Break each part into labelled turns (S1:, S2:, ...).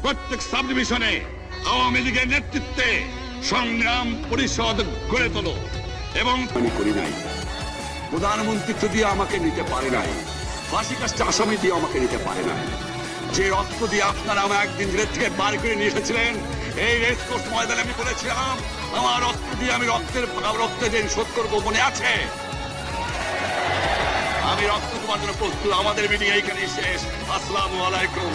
S1: প্রত্যেক সাব ডিভিশনে আওয়ামী লীগের নেতৃত্বে সংগ্রাম পরিষদ গড়ে তোলো এবং
S2: আমি করি নাই, প্রধানমন্ত্রী দিয়ে আমাকে নিতে পারে নাই, ফাঁসি কাজটা আসামি দিয়ে আমাকে নিতে পারে নাই। যে রক্ত দিয়ে আপনারা আমার একদিন জেলের থেকে বার করে নিয়ে এসেছিলেন, এই রেসকোর্স ময়দানে আমি বলেছিলাম আমার রক্ত দিয়ে আমি রক্তের দিন শোধ করবো, মনে আছে? আমি রক্ত তোমার জন্য প্রস্তুত। আমাদের মিটিং এইখানেই শেষ। আসসালামু আলাইকুম।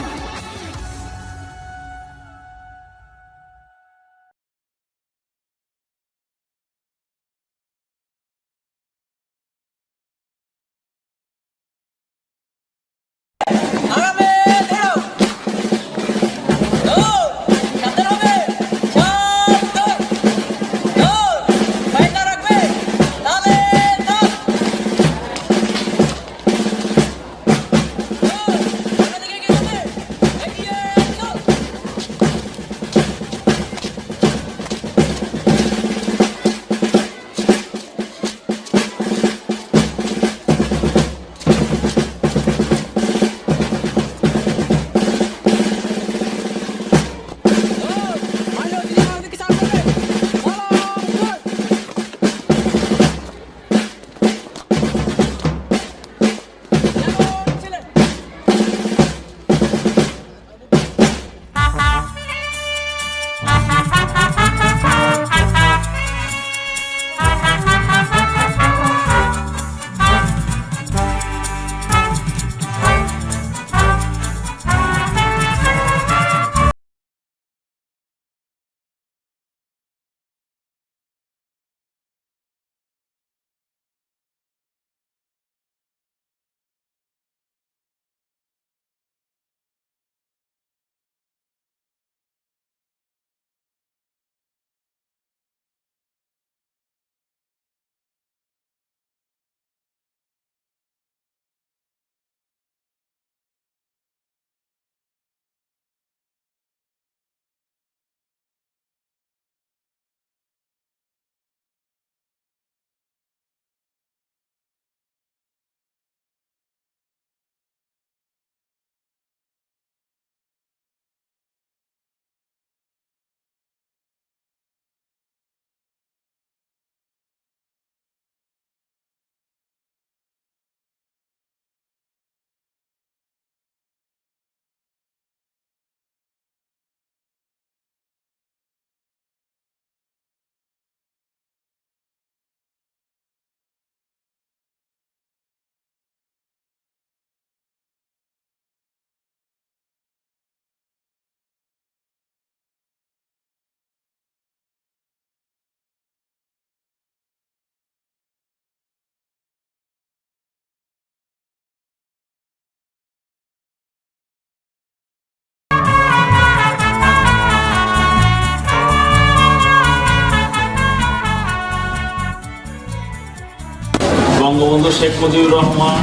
S3: বঙ্গবন্ধু শেখ মুজিবুর রহমান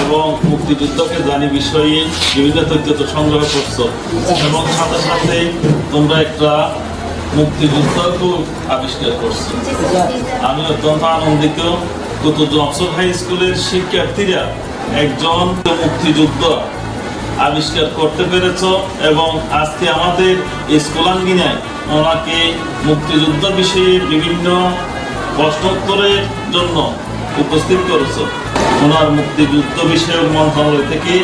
S3: এবং মুক্তিযুদ্ধকে জানি বিষয়ে বিভিন্ন তথ্য সংগ্রহ করছো এবং সাথে সাথে তোমরা একটা মুক্তিযুদ্ধকে আবিষ্কার করছো। আমি অত্যন্ত আনন্দিত কুতুবুদ্দিন আফসার হাই স্কুলের শিক্ষার্থীরা একজন মুক্তিযুদ্ধ আবিষ্কার করতে পেরেছ এবং আজকে আমাদের স্কুলাঙ্গিনায় ওনাকে মুক্তিযুদ্ধ বিষয়ে বিভিন্ন প্রশ্নোত্তরের জন্য উপস্থিত করেছ। ওনার মুক্তিযুদ্ধ বিষয়ক মন্ত্রণালয় থেকে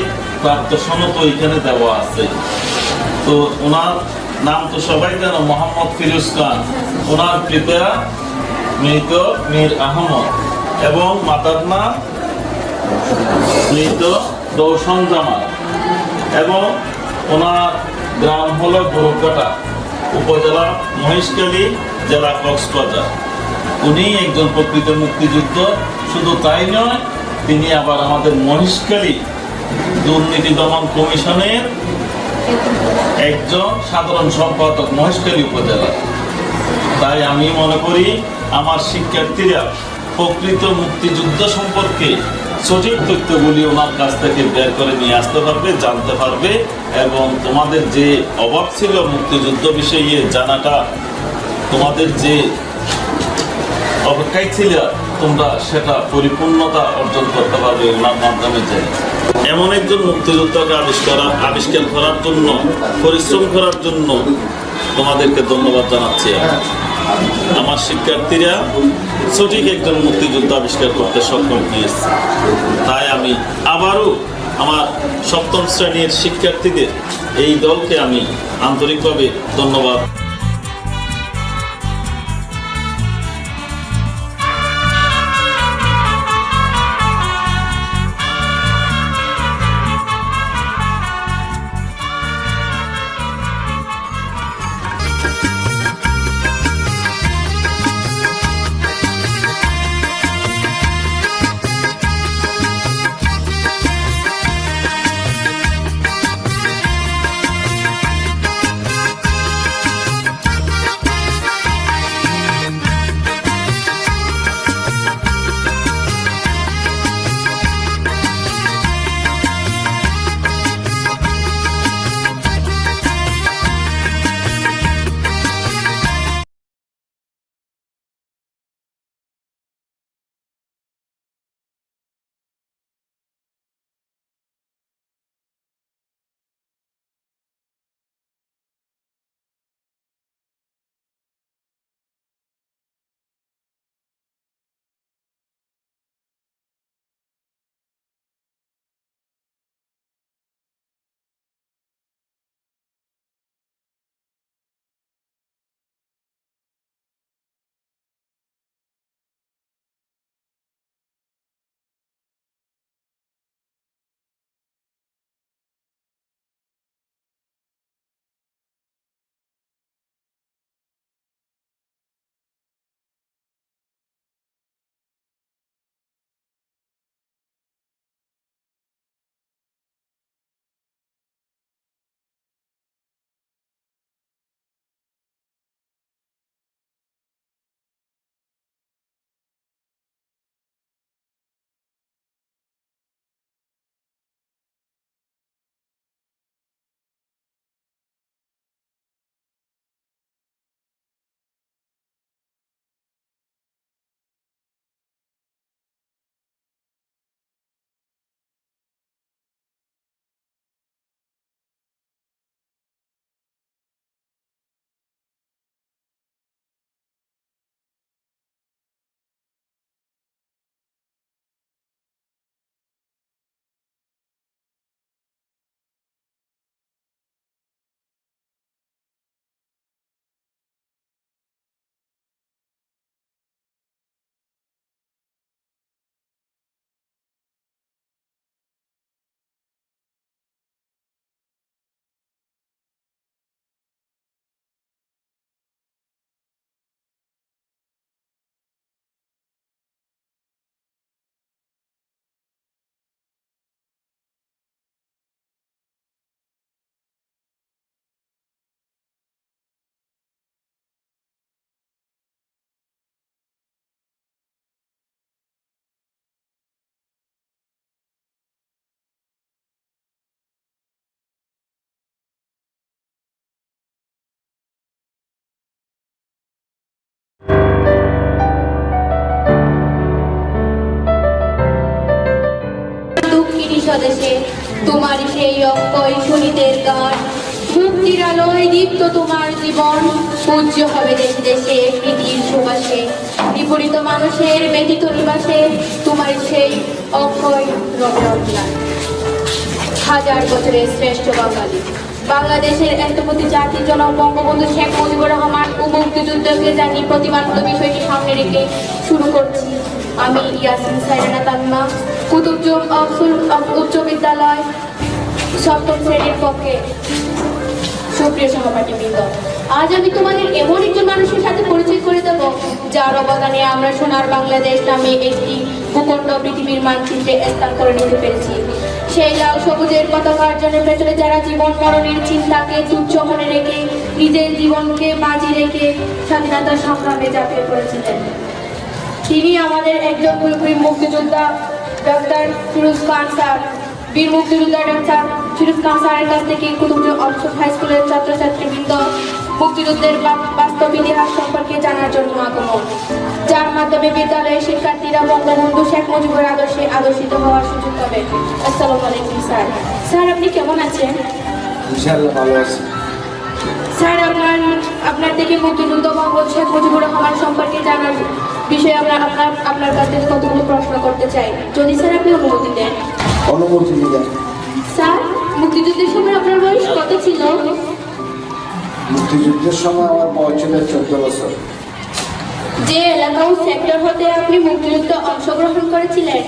S3: প্রাপ্ত সনদ এখানে দেওয়া আছে। তো ওনার নাম তো সবাই জানো, মোহাম্মদ ফিরোজ খান। ওনার পিতা মৃত মীর আহমদ এবং মাতার নাম মৃত রৌশন জামাল এবং ওনার গ্রাম হলো গোরকাটা, উপজেলা মহেশখালী, জেলা কক্সবাজার। উনি একজন প্রকৃত মুক্তিযুদ্ধ। শুধু তাই নয়, তিনি আবার আমাদের মহেশখালী দুর্নীতি দমন কমিশনের একজন সাধারণ সম্পাদক মহেশখালী উপজেলা। তাই আমি মনে করি আমার শিক্ষার্থীরা প্রকৃত মুক্তিযুদ্ধ সম্পর্কে সঠিক তথ্যগুলি ওনার কাছ থেকে বের করে নিয়ে আসতে পারবে, জানতে পারবে এবং তোমাদের যে অভাব ছিল মুক্তিযুদ্ধ বিষয়ে জানাটা, তোমাদের যে অপেক্ষায় ছিল তোমরা সেটা পরিপূর্ণতা অর্জন করতে পারবে ওনার মাধ্যমে। যে এমন একজন মুক্তিযোদ্ধাকে আবিষ্কার করার জন্য, পরিশ্রম করার জন্য তোমাদেরকে ধন্যবাদ জানাচ্ছি। আমার শিক্ষার্থীরা সঠিক একজন মুক্তিযোদ্ধা আবিষ্কার করতে সক্ষম হয়েছে। তাই আমি আবারও আমার সপ্তম শ্রেণীর শিক্ষার্থীদের এই দলকে আমি আন্তরিকভাবে ধন্যবাদ।
S4: স্বদেশে তোমার সেই অক্ষয় শহীদের গান, মুক্তির আলোয় দীপ্ত তোমার জীবন, পূজ্য হবে দেশে দেশে প্রীতির সুবাসে, বিপরীত মানুষের ব্যতীত নিবাসে তোমার সেই অক্ষয় রবে অজ্ঞান। হাজার বছরের শ্রেষ্ঠ বাঙালি বাংলাদেশের এতপতি জাতির জনক বঙ্গবন্ধু শেখ মুজিবুর রহমান ও মুক্তিযুদ্ধকে জানি প্রতিমানমূলক বিষয়টি সামনে রেখে শুরু করছি। আমি ইয়াসিন সাইরানা তামিমা, কুতুবজং উচ্চ বিদ্যালয় সপ্তম শ্রেণীর পক্ষে। সুপ্রিয় সহপাঠীবৃন্দ, আজ আমি তোমাদের এমন একজন মানুষের সাথে পরিচয় করে দেব যার অবদানে আমরা সোনার বাংলাদেশ নামে একটি ভূখণ্ড পৃথিবীর মানচিত্রে স্থান করে নিতে পেরেছি। সেই লাল সবুজের পতাকার জন্য পেছনে যারা জীবন মরণের চিন্তাকে তুচ্ছ মনে রেখে নিজের জীবনকে বাজি রেখে স্বাধীনতা সংগ্রামে ঝাঁপিয়ে পড়েছিলেন, তিনি আমাদের একজন পুরোপুরি মুক্তিযোদ্ধা ডক্টর ফিরোজ খান স্যার। বীর মুক্তিযোদ্ধা ডক্টর ফিরোজ খান স্যারের কাছ থেকে কুতুবজং অবসর হাই স্কুলের ছাত্রছাত্রীবৃন্দ মুক্তিযুদ্ধের বাস্তব ইতিহাস সম্পর্কে জানার জন্য আগমন, যার মাধ্যমিক বিদ্যালয়ের শিক্ষার্থীরা বঙ্গবন্ধু শেখ মুজিবুর আদর্শে আদর্শিত হওয়ার সুযোগ পাবে। আসসালামু আলাইকুম স্যার। স্যার আপনি কেমন আছেন?
S5: ইনশাআল্লাহ ভালো আছি।
S4: স্যার আপনার থেকে মুক্তিযুদ্ধ বঙ্গবন্ধু শেখ মুজিবুর রহমান সম্পর্কে জানার বিষয়ে আপনার কাছে কতগুলো প্রশ্ন করতে চাই, যদি স্যার আপনি অনুমতি দেন।
S5: অনুমতি দিলেন।
S4: স্যার মুক্তিযুদ্ধের সময় আপনার বয়স কত ছিল?
S5: মুক্তিযুদ্ধের সময় আমার বয়স ছিল 14 বছর।
S4: যে এলাকা ও সেক্টর হতে আপনি মুক্তিযুদ্ধে অংশগ্রহণ করেছিলেন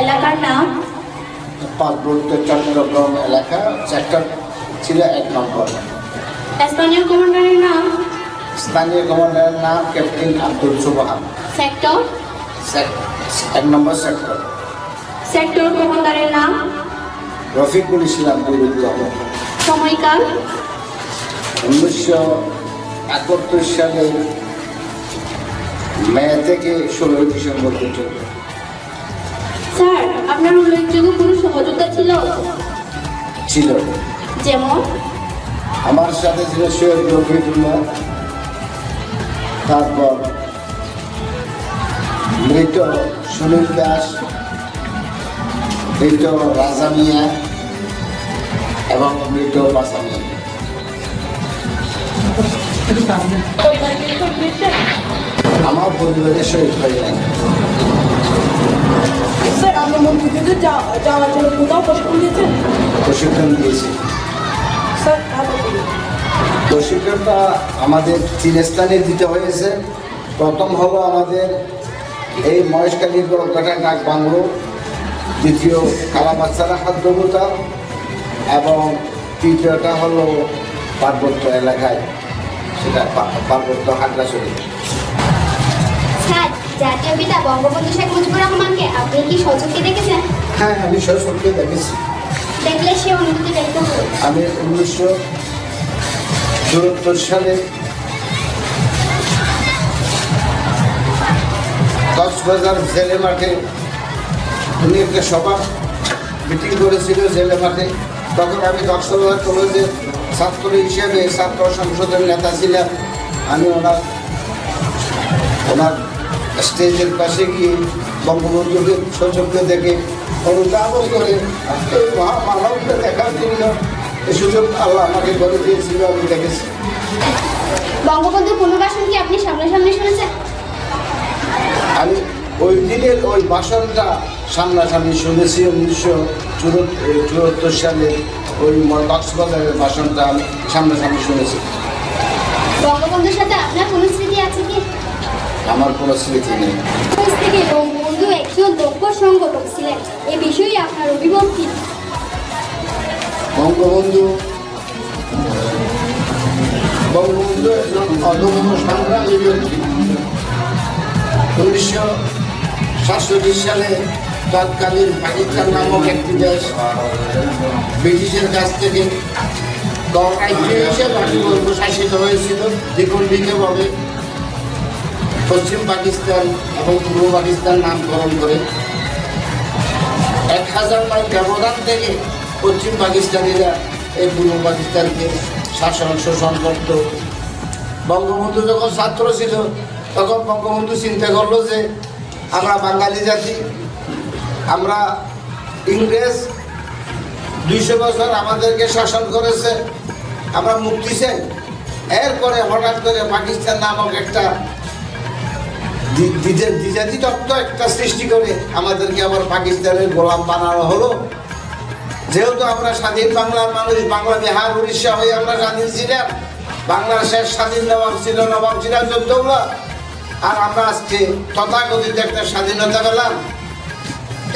S4: এলাকার নাম?
S5: পার্বত্য চট্টগ্রাম এলাকা, সেক্টর ছিল 1 নম্বর।
S4: স্থানীয় কমান্ডারের নাম?
S5: স্থানীয় কমান্ডারের নাম ক্যাপ্টেন আব্দুল সুবহান।
S4: সেক্টর?
S5: 1 নম্বর সেক্টর।
S4: সেক্টর কমান্ডারের নাম?
S5: রফিকুল ইসলাম বৈরুদ্দোহ।
S4: সময়কাল?
S5: 1971 সালের মে থেকে 16 ডিসেম্বর পর্যন্ত।
S4: স্যার আপনার উল্লেখযোগ্য কোনো সহযোগিতা ছিল? যেমন?
S5: আমার সাথে ছিল সৈয়দ রফিকুল্লাহ, তারপর মৃত সুনীল দাস, মৃত রাজা মিয়া এবং মৃত বাসা মিয়া। আমার পরিবারের শহীদ হয়ে যায়।
S6: স্যার আপনি মুক্তিযুদ্ধে যাওয়ার জন্য কোথাও প্রশিক্ষণ দিয়েছেন?
S5: প্রশিক্ষণ দিয়েছি।
S6: স্যার
S5: প্রশিক্ষণটা আমাদের 3 স্থানে দিতে হয়েছে। প্রথম হলো আমাদের এই মহেশখালীর গড়কাটা ডাক বাংলো, দ্বিতীয় কালাবাচ্চারা হাদ্দবুতা এবং তৃতীয়টা হলো পার্বত্য এলাকায়, সেটা পার্বত্য হাটগাছড়ি।
S7: স্যার জাতীয় পিতা বঙ্গবন্ধু শেখ মুজিবুর রহমানকে আপনি কি সচক্ষে দেখেছেন?
S5: হ্যাঁ, আমি সশস্ত্রকে দেখেছি।
S7: দেখলে সে অনুভূতি ব্যক্ত করুন।
S5: আমি 1974 সালে কক্সবাজার জেলে মাঠে উনি একটা সভা মিটিং করেছিল জেলে মাঠে। তখন আমি কক্সবাজার কলেজের ছাত্র হিসেবে ছাত্র সংসদের নেতা ছিলাম। আমি ওনার স্টেজের পাশে গিয়ে বঙ্গবন্ধুকে সচক্ষে দেখে অনুধাবন করে এই মহামানবকে দেখার জন্য এই সুযোগ আল্লাহ আমাকে করে দিয়েছিল, আমি দেখেছি।
S7: বঙ্গবন্ধুর পুনর্বাসন কি আপনি সামনাসামনি শুনেছেন?
S5: আমি ওই দিনের ওই ভাষণটা সামনাসামনি শুনেছি। 1974 সালে ওই কক্সবাজারের ভাষণটা আমি সামনাসামনি শুনেছি।
S7: বঙ্গবন্ধুর সাথে আপনার কোনো স্মৃতি আছে কি?
S5: আমার কোনো স্মৃতি নেই।
S7: কাছ থেকে বঙ্গবন্ধু একজন দক্ষ সংগঠক ছিলেন, এ বিষয়ে আপনার অভিমত কি?
S5: বঙ্গবন্ধু একজন অদম্য সংগ্রামী ব্যক্তি। 1967 সালে তৎকালীন পাকিস্তান নামক একটি দেশ ব্রিটিশের কাছ থেকে গণরাজ্য হিসেবে শাসিত হয়েছিল দ্বিখণ্ডিতভাবে। পশ্চিম পাকিস্তান এবং পূর্ব পাকিস্তান নামকরণ করে 1000 মাইল ব্যবধান থেকে পশ্চিম পাকিস্তানিরা এই পূর্ব পাকিস্তানকে শাসন শোষণ করত। বঙ্গবন্ধু যখন ছাত্র ছিল তখন বঙ্গবন্ধু চিন্তা করলো যে আমরা বাঙালি জাতি, আমরা ইংরেজ 200 বছর আমাদেরকে শাসন করেছে, আমরা মুক্তি চাই। এরপরে হঠাৎ করে পাকিস্তান নামক একটা দ্বিজাতি তত্ত্ব একটা সৃষ্টি করে আমাদেরকে আবার পাকিস্তানের গোলাম বানানো হলো। যেহেতু আমরা স্বাধীন বাংলার মানুষ, বাংলা বিহার উড়িষ্যা হয়ে আমরা স্বাধীন ছিলাম, বাংলার শেষ স্বাধীন নবাব ছিল নবাব সিরাজউদ্দৌলা, আর আমরা আজকে তথাকথিত একটা স্বাধীনতা পেলাম।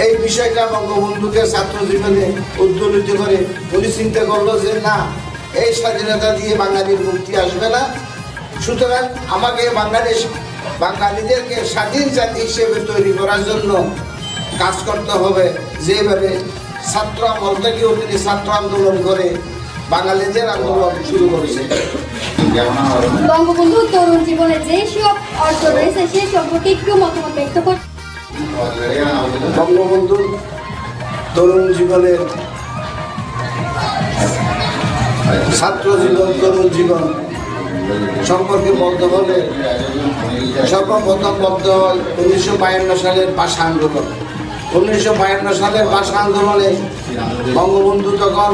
S5: এই বিষয়টা বঙ্গবন্ধুকে ছাত্র জীবনে উদ্দোলিত করে উনি চিন্তা করলো যে না, এই স্বাধীনতা দিয়ে বাঙালির মুক্তি আসবে না, সুতরাং আমাকে বাঙালিদেরকে স্বাধীন জাতি হিসেবে তৈরি করার জন্য কাজ করতে হবে। যেভাবে ছাত্র আমল থেকেও তিনি ছাত্র আন্দোলন করে বাঙালিদের আন্দোলন শুরু করেছে।
S7: বঙ্গবন্ধুর তরুণ জীবনে যে সব অর্জন রয়েছে সে সম্পর্কে একটু মতামত ব্যক্ত করুন।
S5: বঙ্গবন্ধুর তরুণ জীবনের ছাত্র জীবন, তরুণ জীবন সম্পর্কে বলতে হলে সর্বপ্রথম বলতে হয় 1952 সালের ভাষা আন্দোলন। 1952 সালের ভাষা আন্দোলনে বঙ্গবন্ধু তখন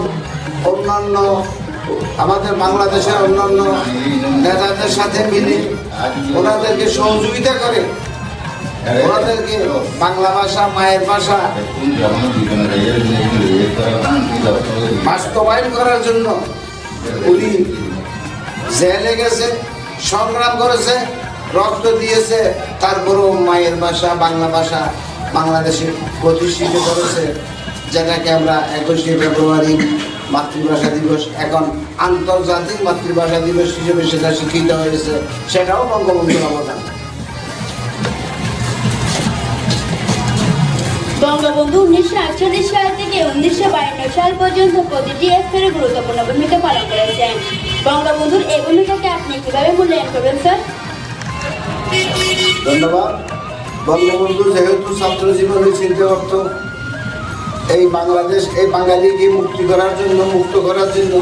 S5: অন্যান্য আমাদের বাংলাদেশের অন্যান্য নেতাদের সাথে মিলে ওনাদেরকে সহযোগিতা করে ওনাদেরকে বাংলা ভাষা মায়ের ভাষা বাস্তবায়ন করার জন্য উনি জেলে গেছে, সংগ্রাম করেছে, রক্ত দিয়েছে, তারপরেও মায়ের ভাষা বাংলা ভাষা বাংলাদেশে প্রতিষ্ঠিত করেছে, যেটাকে আমরা 21শে ফেব্রুয়ারি মাতৃভাষা দিবস, এখন আন্তর্জাতিক মাতৃভাষা দিবস হিসেবে সেটা স্বীকৃত হয়েছে। সেটাও বঙ্গবন্ধুর অবদান।
S8: বঙ্গবন্ধু 1948 সাল থেকে 1952 সাল পর্যন্ত প্রতিটি স্তরে গুরুত্বপূর্ণ ভূমিকা পালন করেছেন। বঙ্গবন্ধুর এই ভূমিকাকে আপনি কিভাবে মূল্যায়ন করবেন স্যার?
S5: ধন্যবাদ। বঙ্গবন্ধু যেহেতু ছাত্র জীবনে চিন্তা করত এই বাংলাদেশ, এই বাঙালিকে মুক্ত করার জন্য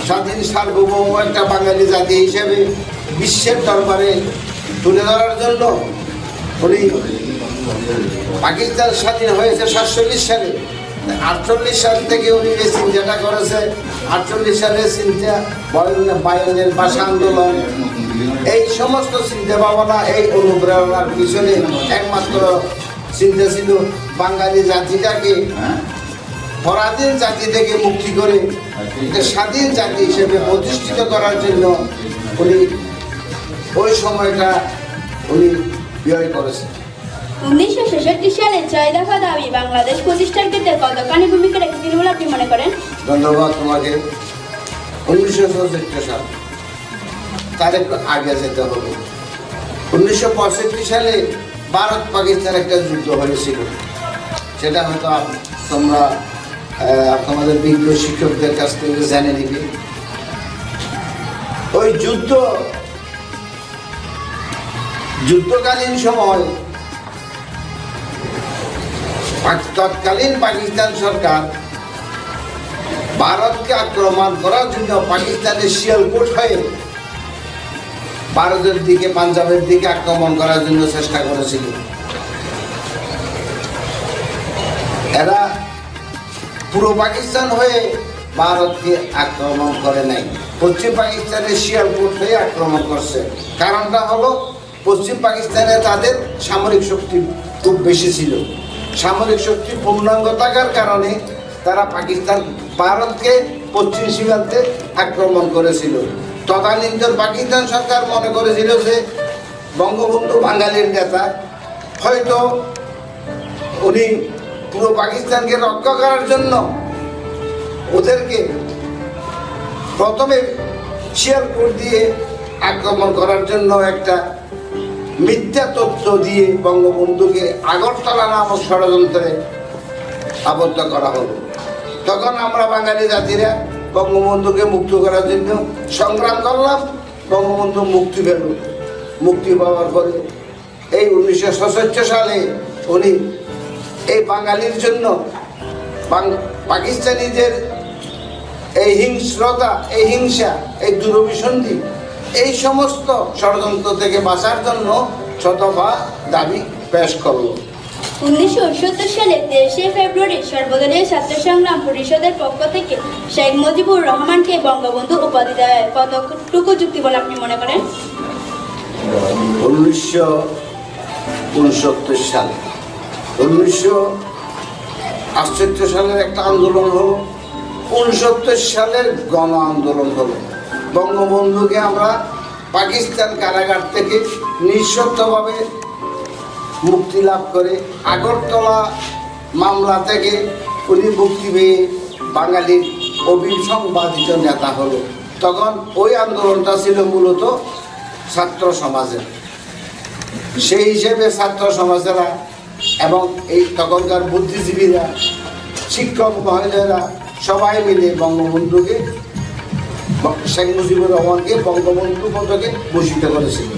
S5: স্বাধীন সার্বভৌম একটা বাঙালি জাতি হিসেবে বিশ্বের দরবারে তুলে ধরার জন্য উনি পাকিস্তান স্বাধীন হয়েছে 47 সালে, 48 সাল থেকে উনি এই চিন্তাটা করেছে। 48 সালে চিন্তা, 52 ভাষা আন্দোলন, এই সমস্ত চিন্তা ভাবনা, এই অনুপ্রেরণার পিছনে একমাত্র চিন্তা ছিল বাঙালি জাতিটাকে পরাধীন জাতি থেকে মুক্তি করে একটা স্বাধীন জাতি হিসেবে প্রতিষ্ঠিত করার জন্য উনি ওই সময়টা উনি ব্যয় করেছেন।
S8: 1966 সালে 6 দফা দাবি বাংলাদেশ প্রতিষ্ঠার ক্ষেত্রে কতখানি ভূমিকা রেখেছিল বলে আপনি মনে করেন?
S5: ধন্যবাদ তোমাকে। 1964 সাল, তার একটু আগে যেতে হবে। 1965 সালে ভারত পাকিস্তান একটা যুদ্ধ হয়েছিল, সেটা হয়তো তোমরা তোমাদের বিজ্ঞ শিক্ষকদের কাছ থেকে জেনে নিবে। ওই যুদ্ধকালীন সময় তৎকালীন পাকিস্তান সরকার ভারতকে আক্রমণ করার জন্য পাকিস্তানের শিয়ালকোট হয়ে ভারতের দিকে, পাঞ্জাবের দিকে আক্রমণ করার জন্য চেষ্টা করেছিল। এরা পুরো পাকিস্তান হয়ে ভারতকে আক্রমণ করে নাই, পশ্চিম পাকিস্তানের শিয়ালকোট হয়ে আক্রমণ করছে। কারণটা হলো পশ্চিম পাকিস্তানে তাদের সামরিক শক্তি খুব বেশি ছিল। সামরিক শক্তি পূর্ণাঙ্গ থাকার কারণে তারা ভারতকে পশ্চিম সীমান্তে আক্রমণ করেছিল। তদানীন্তন পাকিস্তান সরকার মনে করেছিল যে বঙ্গবন্ধু বাঙালির নেতা, হয়তো উনি পুরো পাকিস্তানকে রক্ষা করার জন্য ওদেরকে প্রথমে শিয়ালকোট দিয়ে আক্রমণ করার জন্য একটা মিথ্যা তথ্য দিয়ে বঙ্গবন্ধুকে আগরতলা নামক ষড়যন্ত্রে আবদ্ধ করা হলো। তখন আমরা বাঙালি জাতিরা বঙ্গবন্ধুকে মুক্ত করার জন্য সংগ্রাম করলাম। বঙ্গবন্ধু মুক্তি পেল। মুক্তি পাওয়ার পরে এই 1967 সালে উনি এই বাঙালির জন্য পাকিস্তানিদের এই হিংস্রতা, এই হিংসা, এই দুরভিসন্ধি, এই সমস্ত ষড়যন্ত্র থেকে বাঁচার জন্য শতভা দাবি পেশ করলো।
S8: 1970 সালে 23শে ফেব্রুয়ারি সর্বদলীয় ছাত্র সংগ্রাম পরিষদের পক্ষ থেকে শেখ মুজিবুর রহমানকে বঙ্গবন্ধু উপাধি দেয় কতটুকু যুক্তি বলে আপনি মনে করেন?
S5: 1969 সালে, 1968 সালের একটা আন্দোলন হলো, 69 সালের গণ আন্দোলন হলো। বঙ্গবন্ধুকে আমরা পাকিস্তান কারাগার থেকে নিঃশর্তভাবে মুক্তি লাভ করে আগরতলা মামলা থেকে উনি মুক্তি পেয়ে বাঙালির অবিসংবাদিত নেতা হলো। তখন ওই আন্দোলনটা ছিল মূলত ছাত্র সমাজের। সেই হিসেবে ছাত্র সমাজেরা এবং এই তখনকার বুদ্ধিজীবীরা, শিক্ষক মহোদয়রা সবাই মিলে বঙ্গবন্ধুকে, শেখ মুজিবুর রহমানকে বঙ্গবন্ধু পদকে ভূষিত করেছিল।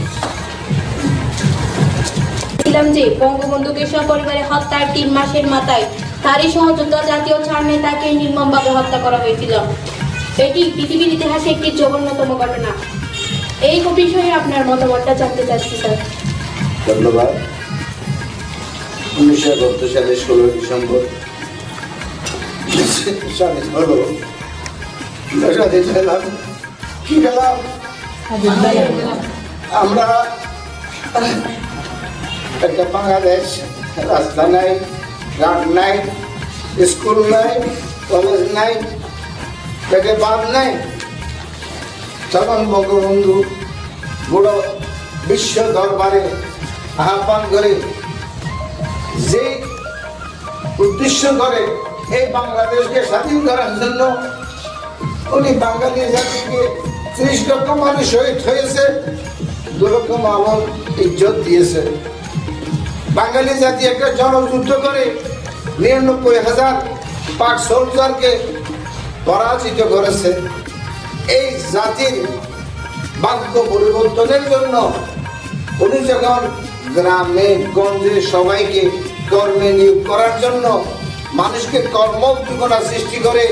S4: যে বঙ্গবন্ধুকে সপরিবারে হত্যার 3 মাসের মাথায় তারই সহযোদ্ধা জাতীয় ছাড় নেতাকে নির্মমভাবে হত্যা করা হয়েছিল। এটি পৃথিবীর ইতিহাসে একটি জঘন্যতম ঘটনা। এই বিষয়ে আপনার মতামতটা জানতে চাচ্ছি স্যার।
S5: ধন্যবাদ। 1971 সালে 16 ডিসেম্বর স্বাধীন হলো। স্বাধীন হলাম, কি পেলাম? আমরা একটা বাংলাদেশ, রাস্তা নাই, ঘাট নাই, স্কুল নাই, কলেজ নাই, পেটে বাদ নাই। তখন বঙ্গবন্ধু বড় বিশ্ব দরবারে আহ্বান করে যে উদ্দেশ্য করে এই বাংলাদেশকে স্বাধীন করার জন্য উনি বাঙালি জাতিকে 30 লক্ষ মানুষ শহীদ হয়েছে, 2 লক্ষ মানুষ ইজ্জত দিয়েছে। বাঙালি জাতি একটা জনযুদ্ধ করে 99,000 পাক সোলজারকে পরাজিত করেছে। এই জাতির ভাগ্য পরিবর্তনের জন্য উনি যখন গ্রামে গঞ্জে সবাইকে কর্মে নিয়োগ করার জন্য মানুষকে কর্মোদ্দীপনা সৃষ্টি করে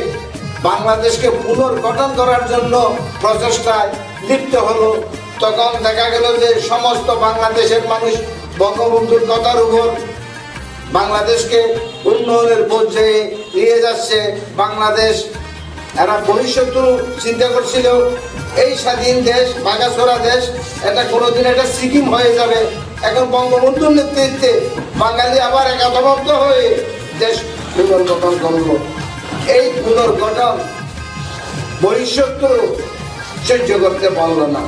S5: বাংলাদেশকে পুনর্গঠন করার জন্য প্রচেষ্টায় লিপ্ত হলো, তখন দেখা গেল যে সমস্ত বাংলাদেশের মানুষ বঙ্গবন্ধুর কথার উপর বাংলাদেশকে উন্নয়নের পর্যায়ে নিয়ে যাচ্ছে। বাংলাদেশ এরা ভবিষ্যৎ চিন্তা করছিল এই স্বাধীন দেশ, ভাগাছোড়া দেশ, এটা কোনোদিন এটা সিকিম হয়ে যাবে। এখন বঙ্গবন্ধুর নেতৃত্বে বাঙালি আবার একাত্মবদ্ধ হয়ে দেশ পুনর্গঠন করলো। এই পুনর্গঠন ভবিষ্যৎ সহ্য করতে পারল না।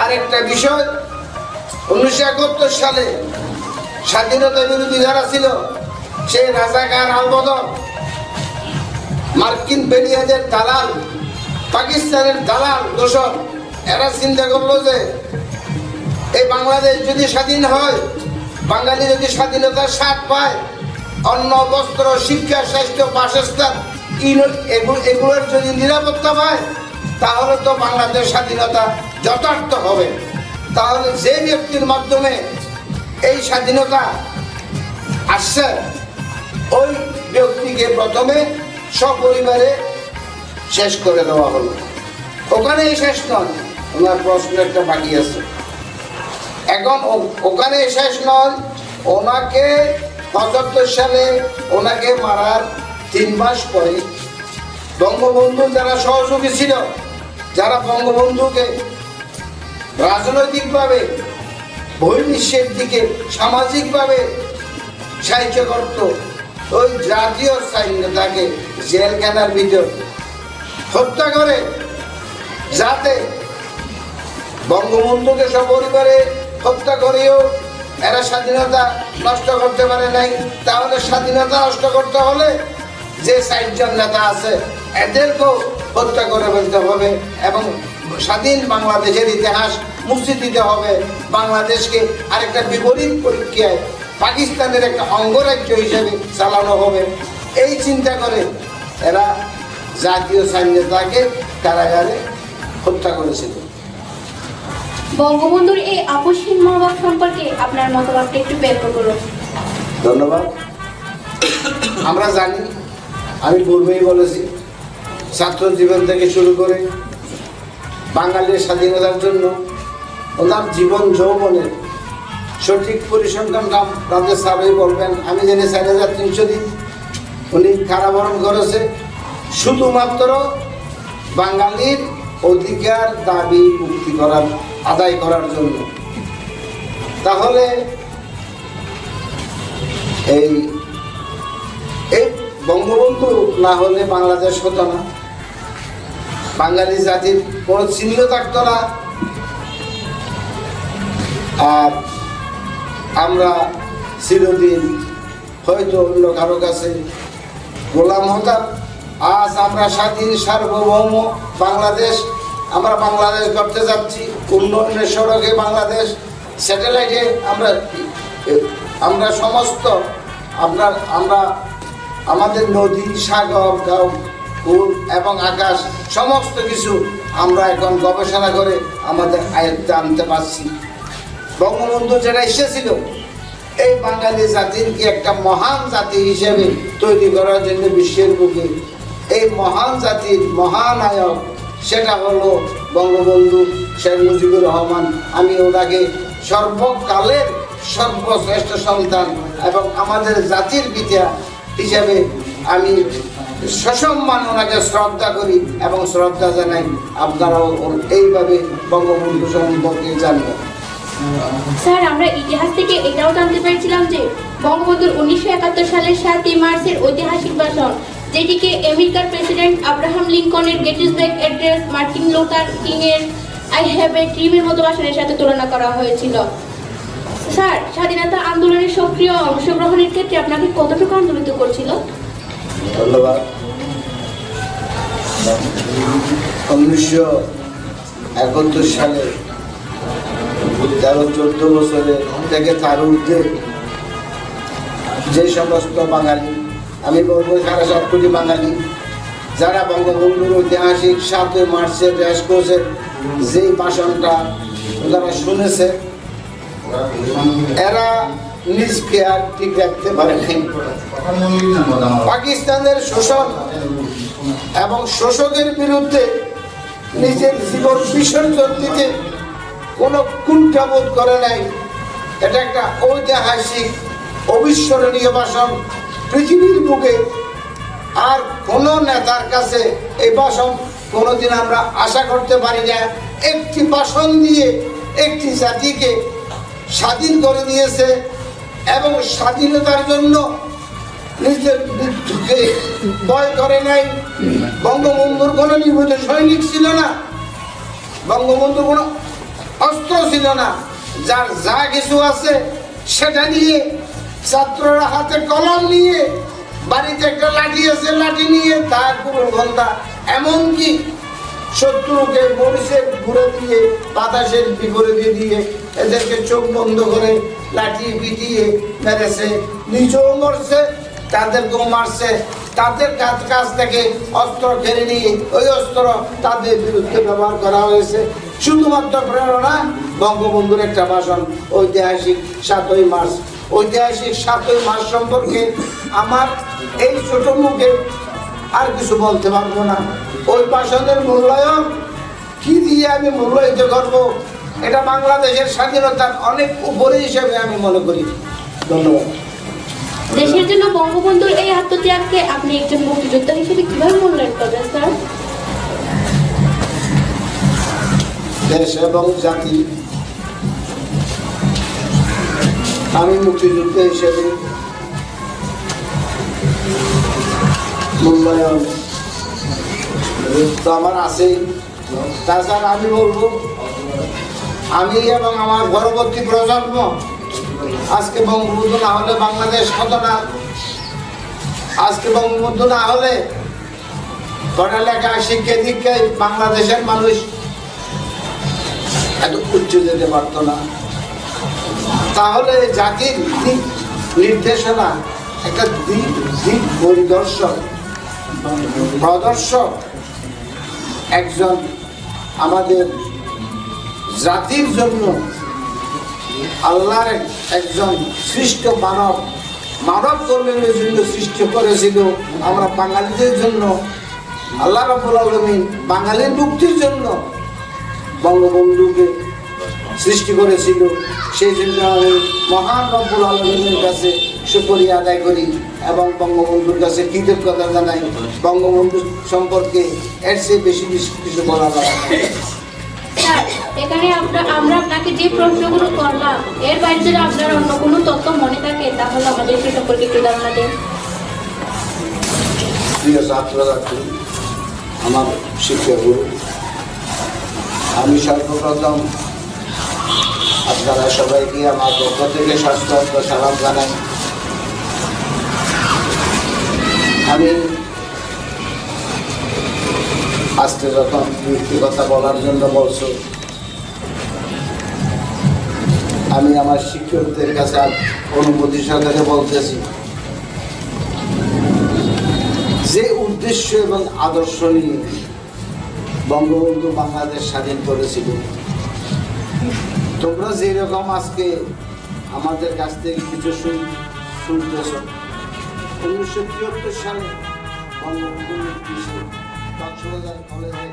S5: আরেকটা বিষয়, 1971 সালে স্বাধীনতা বিরোধী যারা ছিল, সেই রাজাকার আলবদর, মার্কিন বেনিয়াদের দালাল, পাকিস্তানের দালাল দোষর, এরা চিন্তা করলো যে এই বাংলাদেশ যদি স্বাধীন হয়, বাঙালি যদি স্বাধীনতার স্বাদ পায়, অন্ন, বস্ত্র, শিক্ষা, স্বাস্থ্য, বাসস্থান এগুলোর যদি নিরাপত্তা পায়, তাহলে তো বাংলাদেশ স্বাধীনতা যথার্থ হবে। তাহলে যে ব্যক্তির মাধ্যমে এই স্বাধীনতা আসছে, ওই ব্যক্তিকে প্রথমে সপরিবারে শেষ করে দেওয়া হলো। ওখানেই শেষ নয়, ওনার প্রশ্ন একটা বাকি আছে। এখন ওখানে শেষ নয়, ওনাকে 75 সালে ওনাকে মারার 3 মাস পরে বঙ্গবন্ধু যারা সহযোগী ছিল, যারা বঙ্গবন্ধুকে রাজনৈতিকভাবে বহির্বিশ্বের দিকে সামাজিকভাবে সাহায্য করত, ওই জাতীয় সৈন্যতাকে জেলখানার ভিতর হত্যা করে, যাতে বঙ্গবন্ধুকে সপরিবারে হত্যা করেও এরা স্বাধীনতা নষ্ট করতে পারে নাই। তাহলে স্বাধীনতা নষ্ট করতে হলে যে 60 জন নেতা আছে এদেরকেও হত্যা করে ফেলতে হবে এবং স্বাধীন বাংলাদেশের ইতিহাস মুছে দিতে হবে। বাংলাদেশকে আরেকটা বিপরীত প্রক্রিয়ায় পাকিস্তানের একটা অঙ্গরাজ্য হিসেবে চালানো হবে। এই চিন্তা করে এরা জাতীয় স্বাধীনতাকে কারাগারে হত্যা করেছিল।
S4: বঙ্গবন্ধুর এই আপসহীন মনোভাব সম্পর্কে আপনার মতামতটা একটু ব্যাখ্যা করুন।
S5: ধন্যবাদ। আমরা জানি, আমি পূর্বেই বলেছি, ছাত্র জীবন থেকে শুরু করে বাঙালির স্বাধীনতার জন্য ওনার জীবন যৌবনের সঠিক পরিসংখ্যানটা রাজ্য সাহেবই বলবেন। আমি জানি 4300 দিন উনি কারাবরণ করেছে শুধুমাত্র বাঙালির অধিকার দাবি মুক্তি করার, আদায় করার জন্য। তাহলে এই বঙ্গবন্ধু না হলে বাংলাদেশ হতো না, বাঙালি জাতির কোনো চিহ্ন থাকতো না, আর আমরা চিরদিন হয়তো অন্য কারো কাছে গোলাম হতাম। আজ আমরা স্বাধীন সার্বভৌম বাংলাদেশ, আমরা বাংলাদেশ করতে যাচ্ছি, উন্নয়নের সড়কে বাংলাদেশ, স্যাটেলাইটে আমরা সমস্ত আমরা আমাদের নদী, সাগর, গাঁও, কুল এবং আকাশ সমস্ত কিছু আমরা এখন গবেষণা করে আমাদের আয়ত্তে আনতে পারছি। বঙ্গবন্ধু যেটা এসেছিল এই বাঙালি জাতিকে একটা মহান জাতি হিসেবে তৈরি করার জন্য বিশ্বের বুকে, এই মহান জাতির মহানায়ক সেটা হলো বঙ্গবন্ধু শেখ মুজিবুর রহমান, আমি ওনাকে সর্বকালের সর্বশ্রেষ্ঠ সন্তান এবং আমাদের জাতির পিতা হিসাবে আমি সসম্মান ওনাকে শ্রদ্ধা করি এবং শ্রদ্ধা জানাই। আপনারাও এইভাবে বঙ্গবন্ধু সম্পর্কে জানবেন।
S4: স্যার, আমরা ইতিহাস থেকে এটাও জানতে পেরেছিলাম যে বঙ্গবন্ধুর 1971 সালের 7ই মার্চের ঐতিহাসিক ভাষণ, যেটিকে আমেরিকার প্রেসিডেন্ট আব্রাহাম লিঙ্কনের Gettysburg address, Martin Luther King এর আই হ্যাভ এ ড্রিমের মতো ভাষণের সাথে তুলনা করা হয়েছিল। স্যার, স্বাধীনতা আন্দোলনের সক্রিয় অংশগ্রহণের ক্ষেত্রে আপনাকে কতটুকু আন্দোলিত করছিল?
S5: ধন্যবাদ। 1971 সালে 13-14 বছরে থেকে তার ঊর্ধ্বে যে সমস্ত বাঙালি, আমি বলবো 7.5 কোটি বাঙালি, যারা বঙ্গবন্ধুর ঐতিহাসিক 7ই মার্চের রেসকোর্সের যেই ভাষণটা যারা শুনেছে, এরা নিজকে আর ঠিক রাখতে পারে নাই। পাকিস্তানের শোষণ এবং শোষকের বিরুদ্ধে নিজের জীবন বিসর্জন দিতে কোনো কুণ্ঠাবোধ করে নাই। এটা একটা ঐতিহাসিক অবিস্মরণীয় ভাষণ পৃথিবীর বুকে। আর কোন নেতার কাছে এই ভাষণ কোনোদিন আমরা আশা করতে পারি না। একটি ভাষণ দিয়ে একটি জাতিকে স্বাধীন করে দিয়েছে এবং স্বাধীনতার জন্য নিজের মৃত্যুকে ভয় করে নাই। বঙ্গবন্ধুর কোনো নিয়মিত সৈনিক ছিল না, বঙ্গবন্ধুর কোনো অস্ত্র ছিল না। যার যা কিছু আছে সেটা নিয়ে, ছাত্ররা হাতে কলম নিয়ে, বাড়িতে একটা লাঠি আছে, লাঠি নিয়ে তার পুরো ঘন্টা, এমনকি শত্রুকে মরিচের ঘুরে দিয়ে, বাতাসের বিপরীতে দিয়ে এদেরকে চোখ বন্ধ করে লাঠি পিটিয়ে মেরেছে, নিজেও মরছে, তাদেরকেও মারছে। তাদের কাছ থেকে অস্ত্র কেড়ে নিয়ে ওই অস্ত্র তাদের বিরুদ্ধে ব্যবহার করা হয়েছে। শুধুমাত্র প্রেরণা বঙ্গবন্ধুর একটা ভাষণ, ঐতিহাসিক 7ই মার্চ। ঐতিহাসিক 7ই মার্চ সম্পর্কে আমার এই ছোট মুখে আর কিছু বলতে পারবো না। ওই ভাষণের মূল্যায়ন কি দিয়ে আমি মূল্যায়িত করবো, এটা বাংলাদেশের স্বাধীনতার অনেক উপরে হিসেবে আমি মনে করি। ধন্যবাদ।
S4: দেশের জন্য বঙ্গবন্ধুর এই আত্মত্যাগকে আপনি একজন মুক্তিযোদ্ধা হিসেবে কিভাবে মূল্যায়ন করবেন স্যার?
S5: দেশ এবং জাতি, আমি মুক্তিযুদ্ধ হিসেবে মূল্যায়ন তো আমার আছেই। তাছাড়া আমি বলবো, আমি এবং আমার পরবর্তী প্রজন্ম আজকে বঙ্গবন্ধু না হলে বাংলাদেশ হতো না। আজকে বঙ্গবন্ধু না হলে পড়ালেখা, শিক্ষা দীক্ষায় বাংলাদেশের মানুষ এত উচ্চ যেতে পারতো না। তাহলে জাতির দিক নির্দেশনা, একটা দিক পরিদর্শক প্রদর্শক, একজন আমাদের জাতির জন্য আল্লাহর একজন সৃষ্ট মানব কল্যাণের জন্য সৃষ্টি করেছিল। আমরা বাঙালিদের জন্য আল্লাহ রাব্বুল আলামিন বাঙালির মুক্তির জন্য বঙ্গবন্ধুকে সৃষ্টি করেছিল। সেই জন্য আমি মহান রব্বুল আলামিনের কাছে শুকরিয়া আদায় করি এবং বঙ্গবন্ধুর কাছে কৃতজ্ঞতা জানাই। বঙ্গবন্ধু সম্পর্কে এর চেয়ে বেশি কিছু বলা যায় না।
S4: স্যার, এখানে আমরা আপনাকে যে প্রশ্নগুলো করলাম, এর বাইরে যদি আপনার অন্য কোনো তথ্য মনে থাকে তাহলে আমাদের সে সম্পর্কে একটু ধারণা দেন।
S5: প্রিয় ছাত্রছাত্রী, আমার শিক্ষাগুরু, আমি সর্বপ্রথম আপনারা সবাইকে আমার পক্ষ থেকে স্বাস্থ্য সালাম জানাই। আমি আজকে যখন মৃত্যু কথা বলার জন্য বলছো, আমি আমার শিক্ষকদের কাছে অনুমতি সহকারে বলতেছি, যে উদ্দেশ্য এবং আদর্শ নিয়ে বঙ্গবন্ধু বাংলাদেশ স্বাধীন করেছিল, তোমরা যেরকম আজকে আমাদের কাছ থেকে কিছু শুনতেছ, 1973 সালে বঙ্গবন্ধু কক্সবাজার কলেজে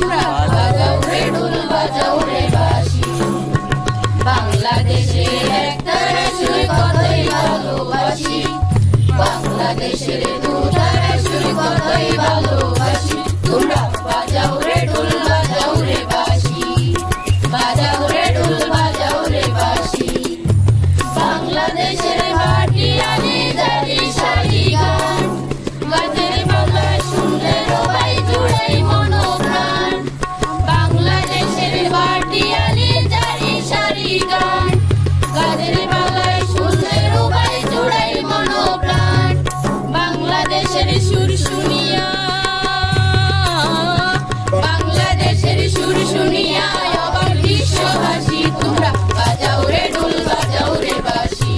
S4: তোমরা বাজাও রে ঢোল বাজাও রে বাঁশি বাংলাদেশের একতারা সুর কতই ভালোবাসি বাংলাদেশের দুধারা সুর কতই ভালোবাসি তোমরা বাজাও রে ঢোল বাজাও রে বাঁশি বাজাও রে ঢোল বাজাও রে বাঁশি বাংলাদেশের ভাটিয়ালি জারি সারি গান গানের বাংলা শুনলে সবাই জুড়াই মনোপ্রাণ বাংলাদেশের ভাটিয়ালি জারি সারি গান গানের বাংলা শুনলে সবাই জুড়াই মনোপ্রাণ বাংলাদেশের সুর শুনিয়া বাংলাদেশের সুর শুনিয়া অবাক বিশ্ববাসী তোমরা বাজাও রে ঢোল বাজাও রে বাঁশি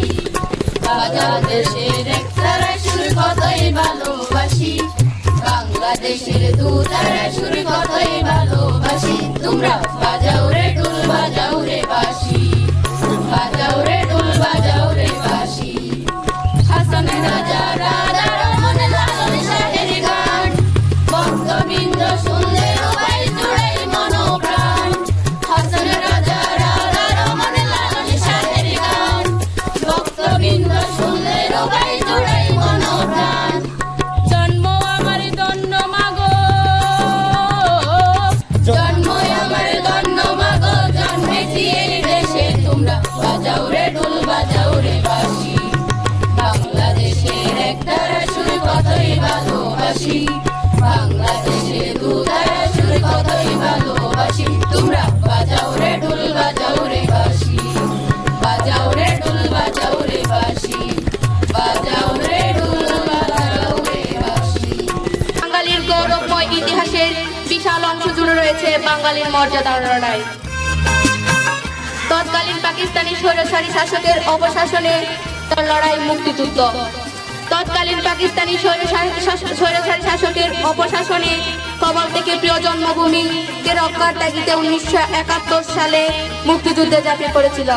S4: বাংলাদেশের একতারা সুর কতই ভালোবাসি বাংলাদেশের দুধারা সুর কতই ভালোবাসি তোমরা বাজাও রে ঢোল বাজাও রে বাঁশি বাজাও রে ঢোল বাজাও রে বাঁশি হাসান রাজা রাজা রমন লালন শাহের গান ভক্তবৃন্দ শুনলে সবাই জুড়াই মনোপ্রাণ হাসান রাজা রাজা রমন লালন শাহের গান ভক্তবৃন্দ শুনলে সবাই জুড়াই মনোপ্রাণ জন্ম আমার ধন্য মাগো জন্ম আমার ধন্য মাগো জন্মেছি এই দেশে তোমরা বাজাও রে ঢোল বাজাও রে বাঁশি বাংলাদেশের একতারা সুর কতই ভালোবাসি বাংলাদেশের দুধারা সুর কতই ভালোবাসি তোমরা বাজাও রে ঢোল বাজাও রে বাঁশি বাজাও রে ঢোল বাজাও রে বাঁশি বাজাও রে ঢোল বাজাও রে বাঁশি বাঙালির গৌরবময় ইতিহাসের বিশাল অংশ জুড়ে রয়েছে বাঙালির মর্যাদার লড়াই তৎকালীন পাকিস্তানি স্বৈরাচারী শাসকের অপশাসনে তার লড়াই মুক্তিযুদ্ধ তৎকালীন পাকিস্তানি স্বৈরাচারী শাসকের অপশাসনে কবল থেকে প্রিয় জন্মভূমিকে রক্ষার তাগিদে 1971 সালে মুক্তিযুদ্ধে ঝাঁপিয়ে পড়েছিল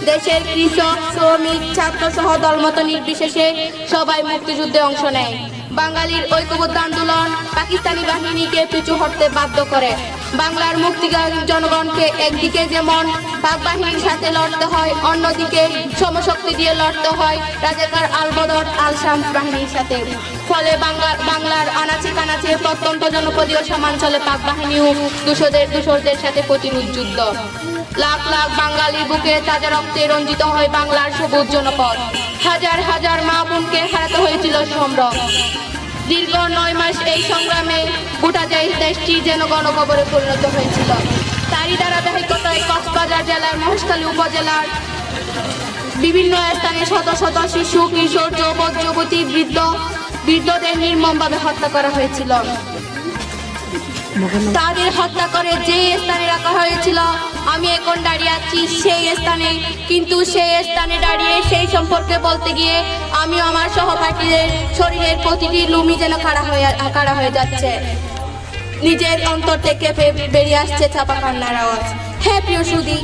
S4: দেশের কৃষক শ্রমিক ছাত্র সহ দলমত নির্বিশেষে সবাই মুক্তিযুদ্ধে অংশ নেয় বাঙালির ঐক্যবদ্ধ আন্দোলন পাকিস্তানি বাহিনীকে পিছু হটতে বাধ্য করে বাংলার মুক্তিকামী জনগণকে একদিকে যেমন পাক বাহিনীর সাথে লড়তে হয় অন্যদিকে সমশক্তি দিয়ে লড়তে হয় রাজাকার আল বদর আল শামস বাহিনীর সাথে ফলে বাংলার আনাচে কানাচে প্রত্যন্ত জনপদীয় সমাঞ্চলে পাক বাহিনী ও দূষরদের সাথে প্রতিরোধ যুদ্ধ লাখ লাখ বাঙালির বুকে তাজা রক্তে রঞ্জিত হয় বাংলার সবুজ জনপদ হাজার হাজার মা বোনকে হারাতে হয়েছিল সম্ভ্রম দীর্ঘ 9 মাস এই সংগ্রামে গোটা দেশটি যেন গণকবরে পরিণত হয়েছিল তারই ধারাবাহিকতায় কক্সবাজার জেলার মহেশখালী উপজেলার বিভিন্ন স্থানে শত শত শিশু কিশোর যুবক যুবতী বৃদ্ধদের নির্মমভাবে হত্যা করা হয়েছিল তাদের হত্যা করে যে স্থানে রাখা হয়েছিল আমি এখন দাঁড়িয়ে আছি সেই স্থানে কিন্তু সেই স্থানে দাঁড়িয়ে সেই সম্পর্কে বলতে গিয়ে আমি আমার সহপাঠীদের শরীরের প্রতিটি লুমি যেন খাড়া হয়ে যাচ্ছে নিজের অন্তর থেকে বেরিয়ে আসছে চাপা কান্নার আওয়াজ হ্যাঁ প্রিয় সুধী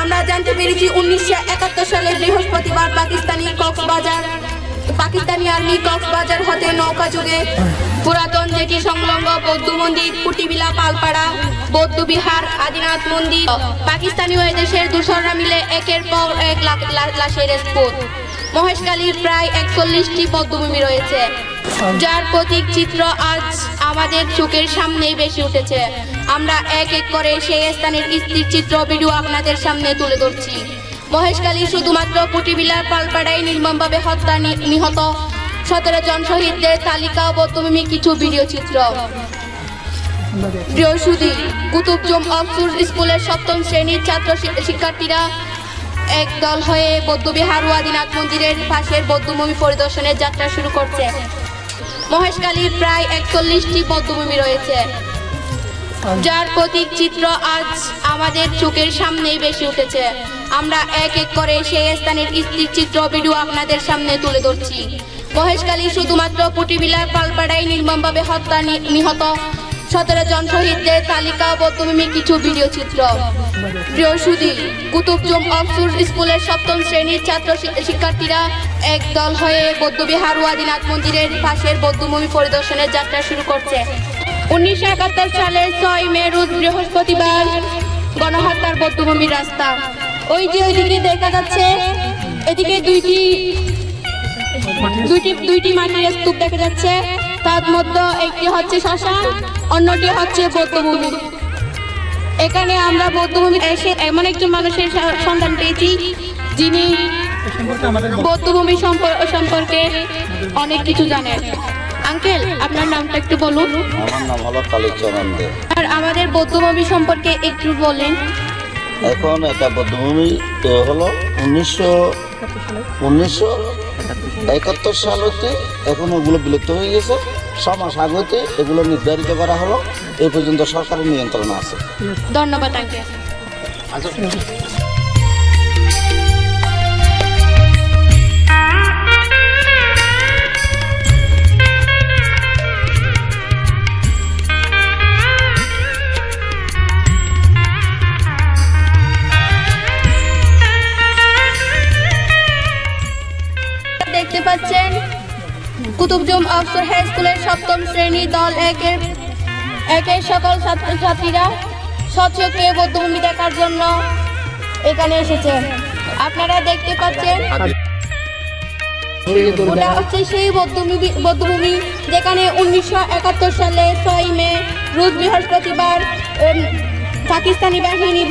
S4: আমরা জানতে পেরেছি 1971 সালে বৃহস্পতিবার পাকিস্তানি আর্মি কক্সবাজার হতে নৌকা যুগে পুরাতন জেটি সংলগ্ন বৌদ্ধ মন্দির কুটিবিলা পালপাড়া বৌদ্ধ বিহার আদিনাথ মন্দির পাকিস্তানি ও দেশের দূষররা মিলে একের পর এক লাশের স্পোত মহেশখালীর প্রায় 41টি বৌদ্ধভূমি রয়েছে যার প্রতীক চিত্র আজ আমাদের চোখের সামনেই বেশি উঠেছে আমরা এক এক করে সেই স্থানের স্থির চিত্র ভিডিও আপনাদের সামনে তুলে ধরছি মহেশখালী শুধুমাত্র কুটিবিলার পালপাড়ায় নির্মমভাবে হত্যা নিহত 17 জন শহীদদের তালিকা ও বৌদ্ধভূমি কিছু ভিডিও চিত্র প্রিয় সুধী কুতুবজুম অফসুর স্কুলের 7ম শ্রেণীর ছাত্র শিক্ষার্থীরা এক দল হয়ে বৌদ্ধবিহার ও আদিনাথ মন্দিরের পাশের বৌদ্ধভূমি পরিদর্শনের যাত্রা শুরু করছে মহেশখালীর প্রায় 41টি বৌদ্ধভূমি রয়েছে যার প্রতীক চিত্র আজ আমাদের চোখের সামনেই বেশি উঠেছে আমরা এক এক করে সেই স্থানের স্থির চিত্র ভিডিও আপনাদের সামনে তুলে ধরছি মহেশখালী শুধুমাত্র কুটিবিলার পালপাড়ায় নির্মমভাবে হত্যা নিহত 17 জন শহীদদের তালিকা ও বৌদ্ধভূমি কিছু ভিডিও চিত্র প্রিয় সুধী কুতুবজুম অফসুর স্কুলের 7ম শ্রেণীর ছাত্র শিক্ষার্থীরা এক দল হয়ে বৌদ্ধবিহার ও আদিনাথ মন্দিরের পাশের বৌদ্ধভূমি পরিদর্শনের যাত্রা শুরু করছে 1971 সালের 6 মে রোজ বৃহস্পতিবার গণহত্যার বধ্যভূমির রাস্তা। ওই যে ওইদিকে দেখা যাচ্ছে, এদিকে দুইটি মাটির স্তূপ দেখা যাচ্ছে। তার মধ্যে একটি হচ্ছে শ্মশান, অন্যটি হচ্ছে বধ্যভূমি। এখানে আমরা বধ্যভূমি এসে এমন একজন মানুষের সন্ধান পেয়েছি যিনি বধ্যভূমি সম্পর্কে অনেক কিছু জানেন। আঙ্কেল, আপনার নামটা একটু বলুন।
S9: আমার নাম হলো কালীচরণ দে।
S4: আর আমাদের বধ্যভূমি সম্পর্কে একটু বলেন।
S9: এখন এটা বধ্যভূমি হলো 1971 সাল হতে এখন ওগুলো বিলুপ্ত হয়ে গেছে। 6 মাস আগে হতে এগুলো নির্ধারিত করা হলো, এই পর্যন্ত সরকারের নিয়ন্ত্রণ আছে।
S4: ধন্যবাদ আঙ্কেল। দেখতে পাচ্ছেন কুতুবজুম আফসর হাই স্কুলের 7ম শ্রেণী দল একের সকল ছাত্রছাত্রীরা স্বচক্ষে বধ্যভূমি দেখার জন্য এখানে এসেছে। আপনারা দেখতে পাচ্ছেন ওটা হচ্ছে সেই বধ্যভূমি যেখানে 1971 সালে 6 মে রোজ বৃহস্পতিবার পাকিস্তানি বাহিনী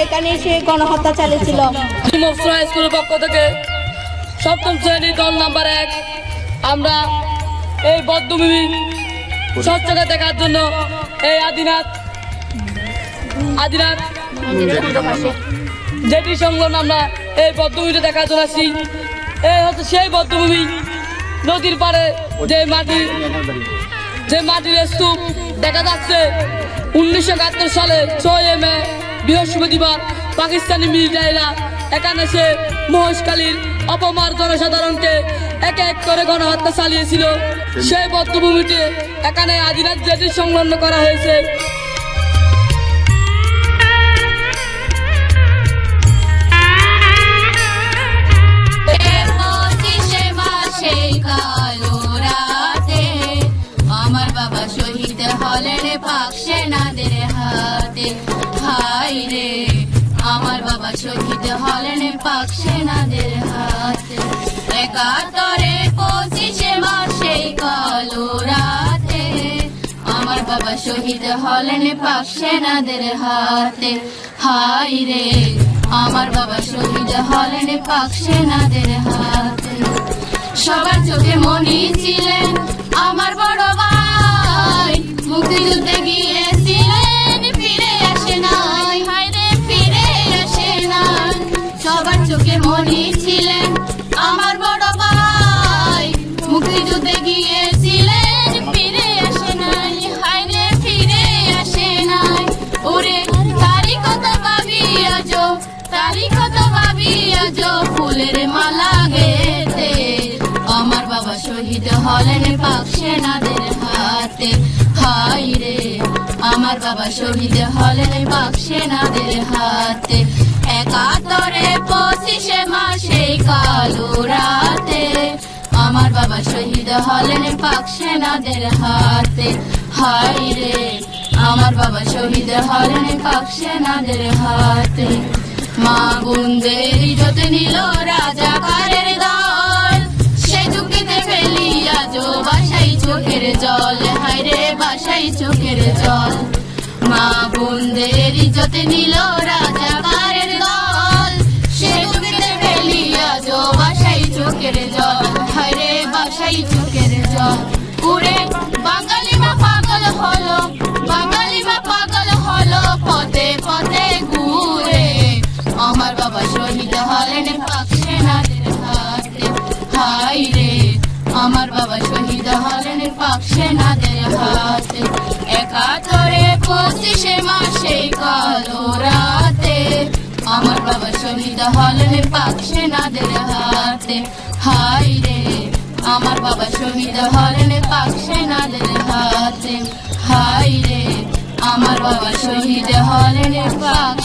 S4: এখানে এসে গণহত্যা চালিয়েছিল।
S10: হাই স্কুলের পক্ষ থেকে 7ম শ্রেণী দল নাম্বার 1 আমরা এই বধ্যভূমি স্বচ্ছতা দেখার জন্য এই আদিনাথ যেটি সংলগ্ন আমরা এই বধ্যভূমিটা দেখার জন্য আসি। এই হচ্ছে সেই বধ্যভূমি, নদীর পাড়ে যে মাটির স্তূপ দেখা যাচ্ছে। 1971 সালে 6 মে বৃহস্পতিবার পাকিস্তানি মিলিটারিরা এখানে সে মহেশখালীর অপমার জনসাধারণকে এক এক করে গণহত্যা চালিয়েছিল। সেই বধ্যভূমিতে এখানে আদিনাথ জেটি সংলগ্ন করা হয়েছে।
S8: আমার বাবা শহীদ হলেন পাক সেনাদের হাতে। হাই রে, আমার বাবা শহীদ হলেন পাক সেনাদের হাতে। 71-25 মাসে কালো রাতে আমার বাবা শহীদ হলেন পাক সেনাদের হাতে। হাই রে, আমার বাবা শহীদ হলেন পাক সেনাদের হাতে। সবার চোখে মনি ছিলেন আমার বড় ভাই, মুক্তিযুদ্ধে গিয়েছিলেন ফিরে আসে নাই। হায় রে, ফিরে আসে নাই। সবার চোখে মনি ছিলেন আমার বড় ভাই, মুক্তিযুদ্ধে গিয়েছিলেন ফিরে আসে নাই। হায় রে, ফিরে আসে নাই। ওরে তারি কত ভাবি আজো, তারি কত ভাবি আজো, ফুলের মালা গেতে আমার বাবা শহীদ হলেন পাক সেনাদের হাতে। হাই রে, আমার বাবা শহীদ হলেন পাক সেনাদের হাতে। 71-25 মাসে কালো রাতে আমার বাবা শহীদ হলেন পাক সেনাদের হাতে। হাই রে, আমার বাবা শহীদ হলেন পাক সেনাদের হাতে। মা বোনদের ইজ্জত নিল রাজাকারের দল, সেই যুক্তিতে ফেলিয়া যো বাসাই চোখের জল। হায় রে, বাসাই চোখের জল। মা বোনদের ইজ্জত নিল রাজাকারের দল, সেই যুক্তিতে ফেলিয়া যো বাসাই চোখের জল। হায় রে, বাসাই চোখের জল। উড়ে বাঙালি মা পাগল হলো, বাঙালি মা পাগল হলো, পথে পথে ঘুরে আমার বাবা শহীদ হলেন পাক সেনাদের হাতে। হাই রে, আমার বাবা শহীদ হলেন পাক সেনাদের হাতে। 71-25 মাসে কালো রাতে আমার বাবা শহীদ হলেন পাক সেনাদের হাতে। হাই রে, আমার বাবা শহীদ হলেন পাক সেনাদের হাতে। হাই রে, আমার বাবা শহীদ হলেন পাক